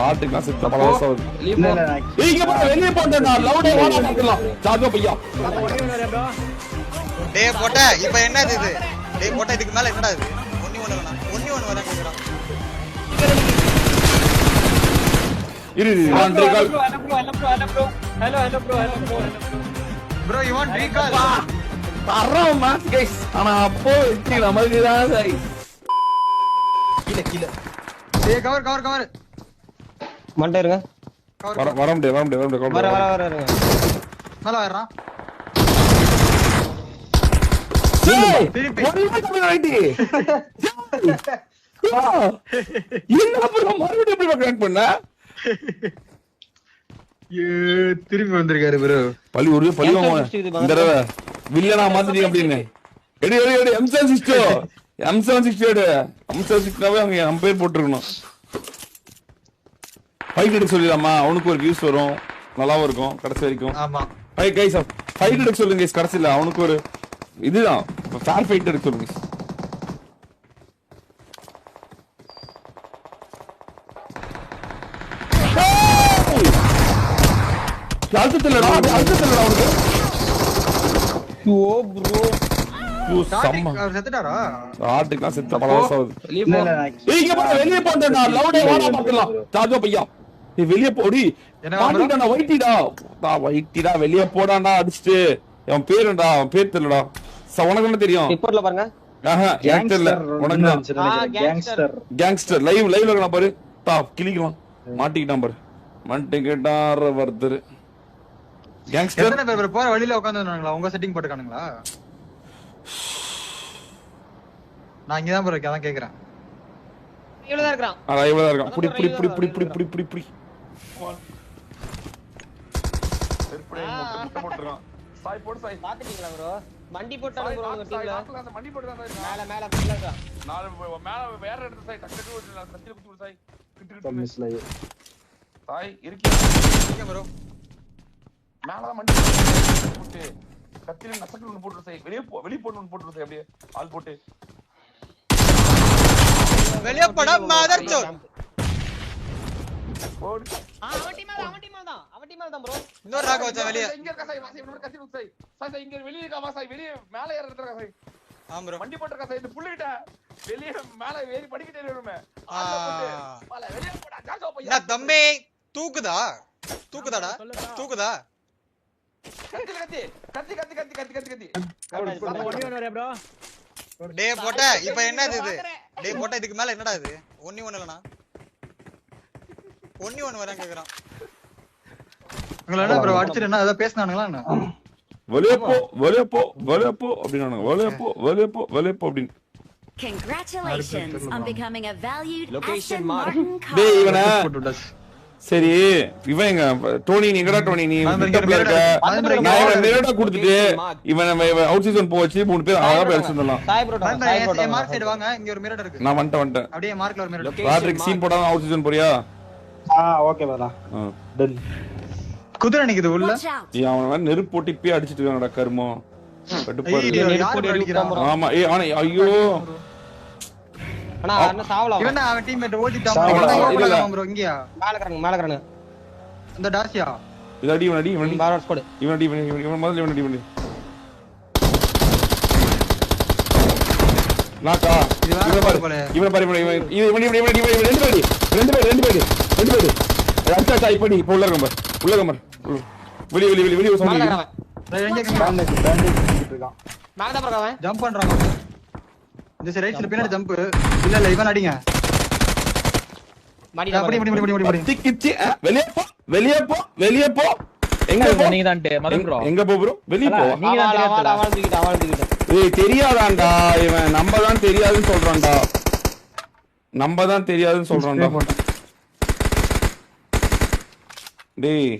ஆட்டுக்கெல்லாம் செத்த பழசம் வெளியே போட்டா லவுடே வாடா பார்க்கலாம் சாதோ பையா. டேய் போட்ட இப்போ என்னது இது? டேய் போட்ட இதுக்கு மேல என்னடா இது? ஒண்ணி ஒண்ணு வரேன் கேக்குறான். இரு hello bro you want recall? தரோம் மேட்ச் गाइस. ஆனா அப்போ கீழ நமக்கு தான் சரி. கீழ டேய் கவர் மண்டை இருங்க. வரம் டே வர இருங்க. மேல வரறான். திருப்பி என்ன ப்ரோ மறுபடியும் எப்படி கனெக்ட் பண்ண? திருப்பி வந்திருக்காரு ப்ரோ. பள்ளி வாங்க இந்த தடவை வில்லனா மாத்திட்டீங்க அப்படின்னு. எடி M760 அவங்க நம்ம பேர் போட்டுருக்கணும். ஃபைட் எடுக்க சொல்லிடலாமா? அவனுக்கு ஒரு வியூஸ் வரும், நல்லாவும் இருக்கும் கடைசி வரைக்கும். ஆமா கைஸ் ஃபைட் எடுக்க சொல்லுங்க கைஸ். கடைசியில் அவனுக்கு ஒரு இதுதான் ஃபேர் ஃபைட் எடுக்க சொல்லுங்க. அழுத்தத்தில்லடா அவனுக்கு. ஓ ப்ரோ செத்துட்டாரா? ஆட்டுக்கெல்லாம் செத்த பழசம் வெளியே போட்டா லவுடே வாடா பார்க்கலாம் சாதோ பையா. வெளியே போடி வைட்டிடா வெளியே போடாண்டா அடிச்சுட்டு. அவன் பேருடா அவன் பேர் தெரியலடா. உனக்கு என்ன தெரியும்? ரிப்போர்ட்ல பாருங்க. எனக்கு தெரியல. உனக்கு கேங்ஸ்டர் லைவ்ல இருக்கான் பாரு. கிளிக்கலாம் மாட்டிக்கிட்டான் பாரு. மாட்டிக்கிட்டார் ஒருத்தர் கேங்ஸ்டர். எத்தனை பேர் போற வழியில உட்கார்ந்துறாங்களா? உங்க செட்டிங் போட்டுக்கானுங்களா? நான் இங்க தான் ப்ரோ இருக்கேன், அதான் கேக்குறேன். இவ்வளவுதான் இருக்கான். இவ்வளவுதான் இருக்கான். புடி முட்டை போட்டுறான். சாய் போடு சாய். பாத்துட்டீங்களா ப்ரோ? மண்டி போட்டானே ப்ரோ உங்க டீம்ல. மண்டி போடுறான் சாய். மேல பில்லா. மேல வேற இடத்துல சாய் டக்கு ஓடுறா. கத்தில குத்தி சாய். கிட்ட மிஸ்ல. சாய் இருக்கீங்க ப்ரோ. மேல மண்டி போட்டு கத்தில நசக்கு ஒன்னு போட்டு சாய். வெளிய போட்டு ஒன்னு போட்டு சாய். அப்படியே ஆல் போட்டு வெளிய போடா மதர்ச்சோ. போடு. அவன் டீம் தான் ப்ரோ. இன்னொரு ராக வச்சா வெளிய. இங்க இருக்க சாய். வாசி இன்னொரு கத்தி சாய். சாய் இங்க வெளிய இருக்கா வா சாய். வெளிய மேல ஏற இருக்கா சாய். ஆம் ப்ரோ. மண்டி போட்டுறா சாய். இந்த புள்ளிட்ட வெளிய மேல ஏறி படிக்கிட்டே ஏறுமே. வால வெளிய போடா ஜாஜோ பையா. நான் தம்பி தூக்குதாடா? தூக்குதா? கத்தி. டேய் போட்ட இப்போ என்னது இது? டேய் போட்ட இதுக்கு மேல என்னடா இது? ஒண்ணி இல்லனா ஒண்ணி வரேன் கேக்குறான். உங்கள என்ன ப்ரோ அடிச்சிட்டு என்ன ஏதோ பேசனானுங்களா என்ன? வெளிய போ அப்படினானுங்க. வெளிய போ அப்படினு. Congratulations on becoming a valued Location Aston mark. Martin car. டேய் இவன சரி இவங்க டோனி நீங்கடா டோனி நீ மிட்டப்ல இருக்க. நான் இவன் மிரட்டா கொடுத்துட்டு இவன் அவுட் சீசன் போச்சு 3 பேர் அழகா பேசிடலாம். சாய் ப்ரோ மார்க் சைடு வாங்க, இங்க ஒரு மிரர் இருக்கு. நான் வந்துட்டேன். அப்படியே மார்க்ல ஒரு மிரர். ராட்ரிக் சீன் போடாம அவுட் சீசன் போறியா? ஓகே வரா. டன். குதிரை நிக்குது உள்ள. அவன் நெருப்பு போட்டு இப்பே அடிச்சிட்டு இருக்கானடா கர்மோ. கடுப்பாரு. நெருப்பு அடிக்கிறான். ஆமா அவன் ஐயோ. அண்ணா அண்ணா சாவலாம். இவனா அவன் டீம்மேட் ஓடிட்டான் ப்ரோ. இங்கயா மேல கறங்க. அந்த டாசியா இது அடி பாரட் ஸ்குவாட். இவன் முதல்ல இவன் அடி. நாக்கா இவன் பாரு ரெண்டு பேர் அச்சா இப்படி இப்போ உள்ள கம்பர் வெளிய சவுண்ட் மேல தான் ப்ரோ அவன் ஜம்ப் பண்றான். இந்த சைடு ரைட்ல பின்னாடி ஜம்ப். இல்ல இவன் அடிங்க. மாடி அப்படி திக்கிச்சி வெளிய போ எங்க போ? நீங்க தான் மதன் ப்ரோ. எங்க போ ப்ரோ? வெளிய போ. நீங்க தான் தெரியாதா? அவன் ஏய் தெரியாதாண்டா இவன் நம்ம தான் தெரியாதுன்னு சொல்றான்டா. டேய்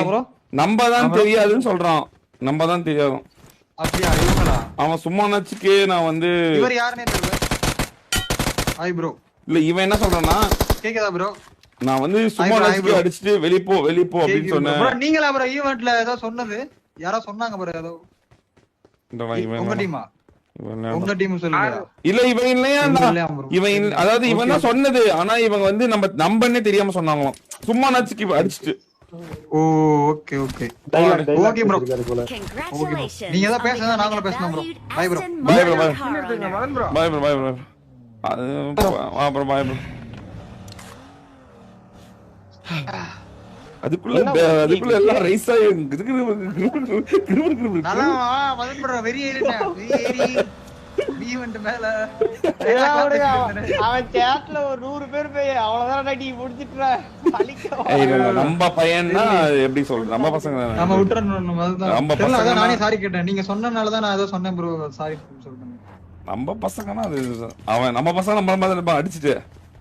ப்ரோ நம்ம தான் தெரியாதுன்னு சொல்றான். நம்ம தான் தெரியாதும். அப்படியே இவங்களா? அவன் சும்மா நச்சுக்கே நான் வந்து இவர் யாருனே தெரியல. Hi bro. இல்ல இவன் என்ன சொல்றானா? கேக்குதா ப்ரோ? நான் வந்து சும்மா நச்சுக்கே அடிச்சிட்டு வெளிய போ அப்படினு சொன்னேன். ப்ரோ நீங்களா ப்ரோ ஈவென்ட்ல ஏதோ சொன்னது? யாரோ சொன்னாங்க ப்ரோ ஏதோ. இந்த வாய் உங்க டீமா? உங்க டீம் சொல்லுங்க. இல்ல இவன் இல்லையா அதாவது இவன் தான் சொன்னது. ஆனா இவங்க வந்து நம்பன்னே தெரியாம சொன்னாங்களாம். சும்மா நச்சுக்கு அடிச்சிட்டு. Okay okay okay bro. Congratulations. நீங்க ஏதோ on பேசுறதா becoming நாங்களும் a பேசணும் bro. valued bye bro. Aston Bye bro, Martin bye. car owner. Bye bro bye bro. அப்புறம் பாய் ப்ரோ. அதுக்குள்ள எல்லாம் ரைஸ் ஆகி நல்லா மதன் ப்ரோ வெரி ஏறிட்டேன். வெரி நீ வந்து மேல அவன் சேட்ல ஒரு 100 பேர் போய் அவ்வளவுதான் நீ முடிச்சிட்டற. நம்ம பையன்னா எப்படி சொல்றது, நம்ம பசங்க தானே. நம்ம விட்டுறணும். அதுதான் நம்ம தெரியல, பசங்க அதான் நானே சாரி கேட்டேன். நீங்க சொன்னனால தான் நான் ஏதோ சொன்னேன் ப்ரோ. சாரி சொல்றேன். நம்ம பசங்கன்னா அது அவன் நம்ம பசங்க நம்ம மாதிரி அடிச்சுட்டு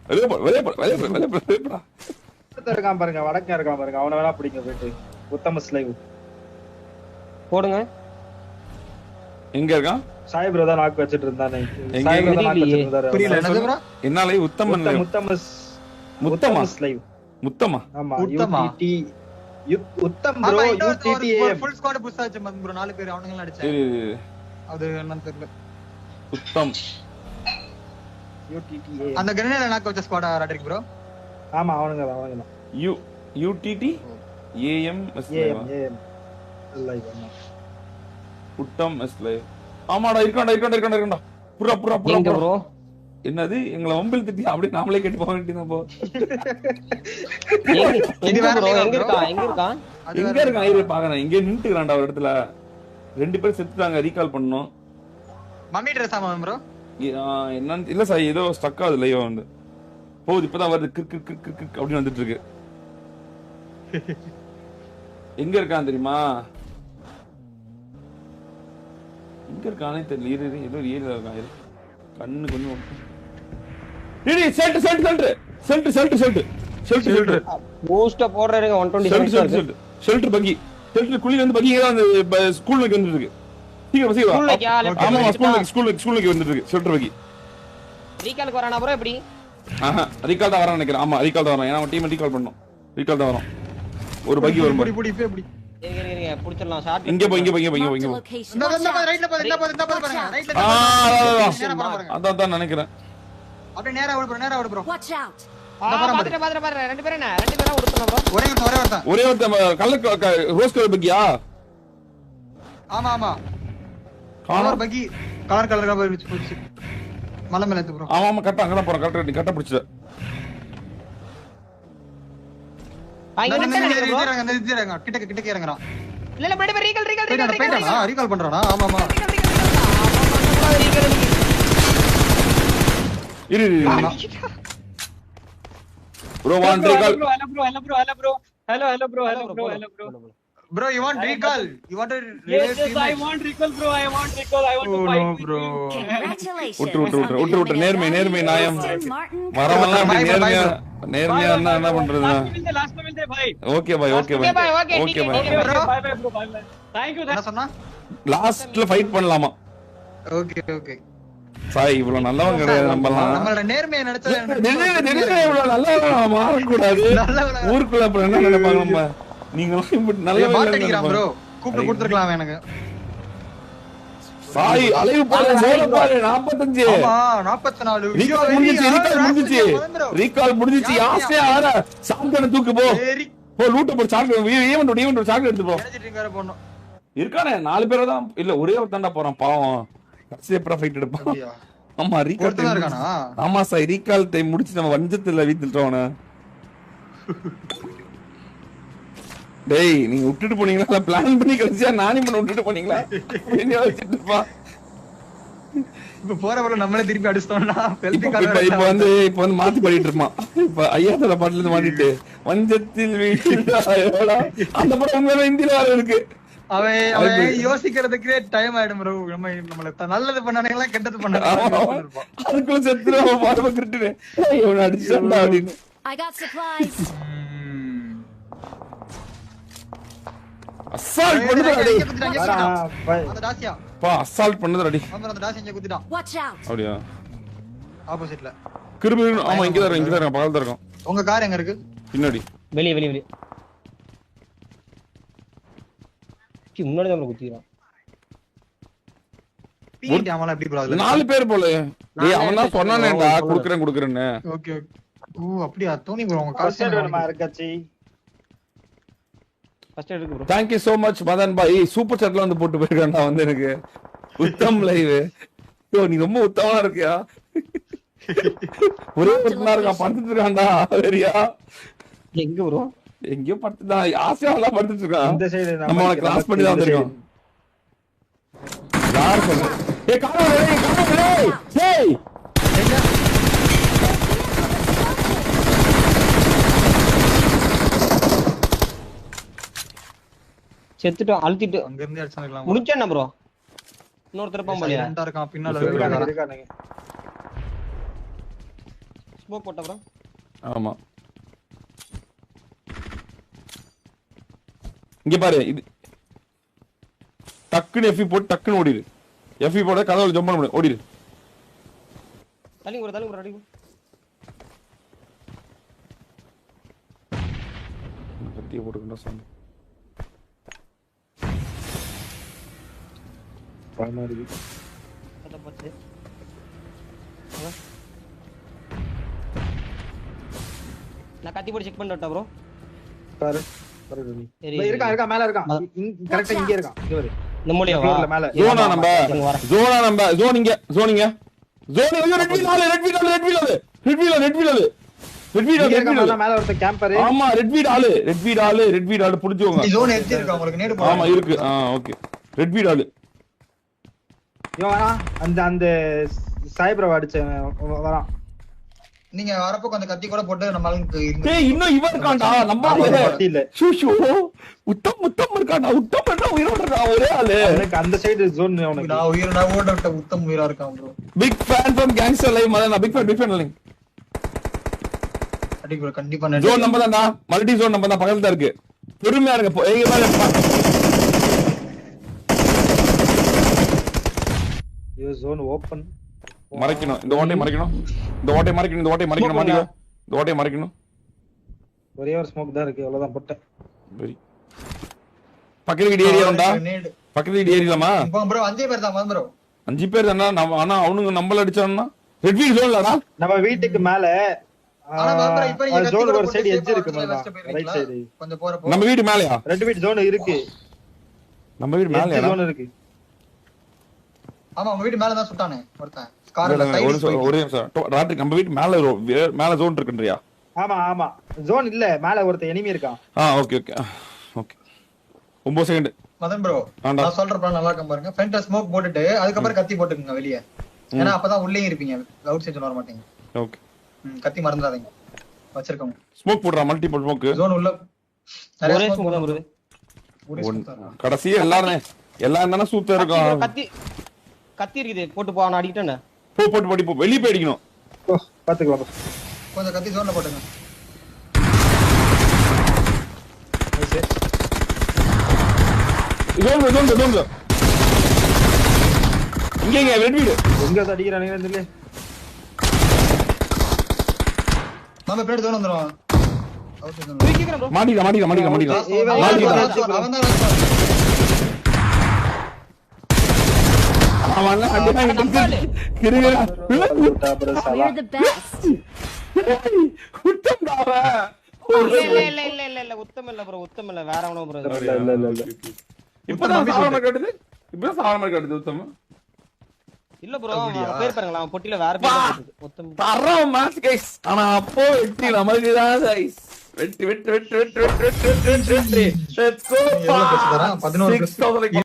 வெளியே இருக்கான் பாருங்க, வடக்கா இருக்கான் பாருங்க, அவனை வேணா பிடிங்க போயிட்டு. உத்தம ஸ்லைவ் போடுங்க. எங்க இருக்கான்? சாய் ப்ரோ தான் நாக்கு வச்சிட்டு இருந்தானே. எங்க சாய் ப்ரோ தான் நாக்கு வச்சிட்டு இருந்தாரு. புரியல என்னது ப்ரோ? என்னால முத்தமா ஸ்லைவ் முத்தமா. ஆமா உத்தமா. யூடிடி உத்தம் ப்ரோ. யூடிடி ஃபுல் ஸ்குவாட் புஷ் ஆச்சு மதன் ப்ரோ. 4 பேர் அவனுங்க அடிச்சாங்க. அது என்னன்னு தெரியல. உத்தம் யூடிடி அந்த கிரனேட் நாக்க வச்ச ஸ்குவாட் ராட்ரிக் ப்ரோ. ஆமா அவனுங்க தான். UTD AM AM live. ஆமா உத்தம் ஸ்லைவ். ஆமாடா இருக்கான்டா. புரா எங்க ப்ரோ? என்னது எங்களை வம்பில் திட்டி அப்படியே நாமளே கேட்டு போக வேண்டியதான். போ எங்க ப்ரோ? எங்க இருக்கான்? இரு பாக்கறேன். இங்க நின்னுட்டுறான்டா ஒரு இடத்துல. 2 பேர் செத்துட்டாங்க. ரீகால் பண்ணனும். மம்மி ட்ரெஸ் ஆமா ப்ரோ. என்னன்னு இல்ல சார், ஏதோ ஸ்டக் ஆகுது லைவ் வந்து. போகுது இப்பதான் வருது. கிக் அப்படின்னு வந்துட்டு இருக்கு. எங்க இருக்கான் தெரியுமா? எங்க இருக்கானே தெரியல. ஏதோ ஏரியா இருக்கான். கண்ணு கொஞ்சம் பூஸ்ட் போடுறாருங்க. 120 ஷெல்டர் பக்கி. ஷெல்டர் குளில இருந்து பக்கி அந்த ஸ்கூலுக்கு வந்துட்டு இருக்கு. சீக்கிரம் ஆமா ஸ்கூலுக்கு வந்துட்டு இருக்கு ஷெல்டர் பக்கி. ரீகாலுக்கு வரானா ப்ரோ? எப்படி? ரீகால் தான் வரான்னு நினைக்கிறேன். ஆமா ரீகால் தான் வரான். ஏன்னா டீம் ரீகால் பண்ணனும். ரீகால் தான் வரும். ஒரு பக்கி வரும். புடி இருங்க புடிச்சறலாம். ஷார்ட் இங்க போ. Location. Watch out. ரைட்ல பாருங்க. ரைட்ல பாருங்க. அதான் நினைக்கிறேன். அப்படியே நேரா ஓடு ப்ரோ. Watch out. பாத்துற 2 பேர் என்ன? 2 பேரா உடுறணும் ப்ரோ. ஒரே கலர் ரோஸ் கலர் பக்கியா? ஆமா கலர் பக்கி. கலர் போச்சு. மலை மேல ஏத்து ப்ரோ. ஆமா கரெக்ட்டா அங்க தான் போறோம். கரெக்ட்டா பிடிச்சத. கிட்ட இறங்கறான். இல்ல பட் ரீகால் பண்றானா? ஆமா இரு ப்ரோ வான் recall. hello bro, you want recall? You want to yes I want recall bro. I want to fight with bro. Congratulations. விட்டு நேர்மை நியாயம். Aston Martin வரவெல்லாம் நேர்மையா என்ன பண்றது? last level the bhai. Okay bye. bye bro. bye. thank you. என்ன சொன்னா? லாஸ்ட்ல fight பண்ணலாமா? ஓகே சாய் இவ்வளவு நல்லவங்க கிடையாது. நம்மளோட நேர்மையை நினைச்சா இவ்வளவு நல்லவங்க மாறக்கூடாது. ஊருக்குள்ள அப்புறம் என்ன நினைப்பாங்க? நம்ம நீங்களும் நல்ல ப்ரோ கூப்பிட்டு கொடுத்துருக்கலாம் எனக்கு. சாய் அலைவு பாரு 45. ஆமா 44. ரீகால் முடிஞ்சிச்சு. யாஸ்டே ஆற சாங்கன தூக்கு போ. லூட்ட போடு. சாங்க ஈவென்ட் சாங்க எடுத்து போ. இருக்கானே 4 பேர் தான். இல்ல ஒரே ஒருத்தன்டா போறான் பாவம். கடைசி எப்பறம் ஃபைட் எடுப்பான். ஆமா ரீகால் இருக்கானா? ஆமா சாய் ரீகால் டைம் முடிச்சு நம்ம வஞ்சத்துல வீத்துட்டோம். டேய் நீங்க விட்டுட்டு போனீங்களா? பிளான் பண்ணி கடைசியா நானே பண்ண விட்டுட்டு போனீங்களா? என்ன வச்சிட்டுப்பா. இப்ப போறவள நம்மளே திருப்பி அடிச்சோம்னா இப்ப வந்து மாத்தி பாடிட்டு இருப்பான். இப்ப ஐயாத்தோட பாட்டுல இருந்து மாட்டிட்டு வஞ்சத்தில் வீழ்ந்தாயோடா அந்த படம் உண்மையில ஹிந்தில வேற இருக்கு. அவன் யோசிக்கிறதுக்கே டைம் ஆயிடும் ப்ரோ. நம்மள நல்லது பண்ணானீங்களா கெட்டது பண்ணானீங்களா அதுக்குள்ள செத்துற பாருங்க கிரிட்டுனே. இவன் அடிச்சான்டா அப்படினு. I got supplies. அசால்ட் பண்ணுடா. அந்த டாசியா பா அசால்ட் பண்ணுடா. அந்த டாசியா இங்க குத்திட்டான். Watch out. அப்படியே ஆப்போசிட்ல கிருபி. ஆமா இங்க தான் பக்கத்துல இருக்கும். உங்க கார் எங்க இருக்கு? பின்னாடி வெளிய முன்னாடி தான் குத்திறான். 3 அவன் எப்படி ப்ரோ அதுல 4 பேர் போல. டேய் அவன் தான் சொன்னானேடா குடுக்குறேன்னு. ஓகே ஓ அப்படியா தோனி ப்ரோ உங்க ஃபர்ஸ்ட் காசு எய்ட் வேணுமா இருக்காச்சி? ஃபர்ஸ்ட் எடுக்கு ப்ரோ. Thank you so much Madan பாய். சூப்பர் சாட்ல வந்து போட்டு போயிருக்கான்டா வந்து எனக்கு. உத்தம் லைவ். யோ நீ ரொம்ப உத்தமமா இருக்கியா? ஒரே ஒருத்தனா இருக்கான் படுத்துட்டு இருக்கான்டா. வேறியா? எங்க ப்ரோ? எங்கயோ படுத்துதான் ஆசியால படுத்துட்டு இருக்கான். இந்த சைடு நம்ம அவனை கிராஸ் பண்ணி தான் வந்திருக்கோம். யார் சொல்ற? ஏய் காணோம் டேய். டேய். செத்துட்டோம் அழுத்திட்டு அங்க இருந்து அடிச்சானலாம் முடிச்சேன்னா ப்ரோ. இன்னொருத்தர் பாம்பலையா? ரெண்டா இருக்கான் பின்னால இருக்கானுங்க. ஸ்மோக் போட்ட ப்ரோ. ஆமா. இங்க பாரு இது டக்குன்னு எஃபி போட்டு டக்குன்னு ஓடிடு. எஃபி போட கதவுல ஜம்ப் பண்ண முடியும். ஓடிடு. தள்ளி ப்ரோ அடி. கத்திய போட்டுக்கண்டா சாமி. பாமாரி. அத பச்சே. நான் கத்தி போட்டு செக் பண்ணிட்டா ப்ரோ. பாரு. இருக்கா மேல இருக்கான். கரெக்ட்டா இங்க இருக்கான். இங்க வரு. இந்த மூலையா வா. ஃப்ளோர்ல மேல. ஜோனா நம்ப. ஜோன் இங்க. ஜோன் இங்க. ரெட் வீல் மேல ஒருத்த கேம்பர். ஆமா ரெட் வீல் ஆளு புடிச்சுங்க. ஜோன் எத்தி இருக்கு உங்களுக்கு நேடு போடு. ஆமா இருக்கு. ஓகே. ரெட் வீல் ஆளு. யோ வரா அந்த சைப்ரோ அடிச்ச வரான். நீங்க வரப்போ அந்த கத்தி கூட போட்டு நம்மளுக்கு டேய் இன்னும் இவன் இருக்கான்டா நம்பால. இல்ல. ஷூ உத்தம் இருக்கான்டா. உத்தம் என்ன உயிரோடடா ஒரே ஆளு. எனக்கு அந்த சைடு ஜோன் அவனுக்கு. நான் உயிரோட ஓடட்ட உத்தம் உயிரா இருக்கான் bro. Big fan from gangster live Madan. Big fan link. அடி ப்ரோ கண்டிப்பா ஜோன் நம்பர் தான்டா. மல்டி ஜோன் நம்பர் தான் பக்கத்துல தான் இருக்கு. பொறுமையா இருங்க. ஏய் மேல யோ ஜோன் ஓபன். மறைக்கணும். இந்த ஓட்டை மறைக்கணும். ஒரே ஒரு ஸ்மோக் தான் இருக்கு. அவ்வளவுதான் போட்டேன். வெரி. பக்கத்து வீடு ஏரியா உண்டா? நேடு. பக்கத்து வீடு ஏரியாமா? இப்போ ப்ரோ 5 பேர் தான் ப்ரோ. 5 பேர் தானா? ஆனா அவனுங்க நம்மள அடிச்சானா? Red wheel ஜோன்லடா. நம்ம வீட்டுக்கு மேல ஆனா ப்ரோ இப்போ நீங்க ஜோன் ஒரு சைடு எட்ஜ் இருக்கு மேல. Right side. கொஞ்சம் போறப்போ நம்ம வீடு மேலயா? ரெட் வீட் ஜோன் இருக்கு. நம்ம வீடு மேலயா? ஜோன் இருக்கு. ஆமா உங்க வீட்டு மேல தான் சுட்டானே ஒருத்தன். கார்ல ஒரே நிமிஷம். ராத்திரி நம்ம வீட்டு மேல ஜோன் இருக்குன்றியா? ஆமா ஜோன் இல்ல மேல ஒருத்த எனிமி இருக்கான். Okay 9 second. மதன் ப்ரோ நான் சொல்ற பிளான் நல்லா இருக்கும் பாருங்க. ஃப்ரண்ட்ல ஸ்மோக் போட்டுட்டு அதுக்கு அப்புறம் கத்தி போட்டுங்க வெளிய. ஏன்னா அப்பதான் உள்ளே இருப்பீங்க. அவுட் சைடு வர மாட்டீங்க. ஓகே. கத்தி மறந்துடாதீங்க. வச்சிருக்கோம். ஸ்மோக் போடுறா மல்டிபிள் ஸ்மோக். ஜோன் உள்ள ஒரே ஸ்மோக் தான் ப்ரோ. கடைசி எல்லாரும் தான சூத்தா இருக்கும். கத்தி இருக்குது. போட்டு போ நான் அடிட்டேனே. போ வெளிய போய் அடிக்கணும். பாத்துக்கலாம். கொஞ்சம் கத்தி ஜோன்ல போடுங்க. ஜோன் இங்க ரெட் வீடு. எங்க அடிக்கறானே தெரியல. நம்ம பிளேட் ஜோன் வந்துரும். தூக்கிக்கிறேன் ப்ரோ. மாட்டிடா. அவன் தான் We're the best. இல்ல உத்தம் இல்ல ப்ரோ. உத்தம் இல்ல வேற அவனோ ப்ரோ. இல்ல. இப்பதான் சாவன கட்டுது உத்தம். இல்ல ப்ரோ பேர் பாருங்களா பொட்டில வேற பேர் போட்டுது. உத்தம் தரோம் மேட்ச் கைஸ். ஆனா அப்போ வெட்டி நமக்கு தான் கைஸ். வெட்டி. Let's go. 11 6000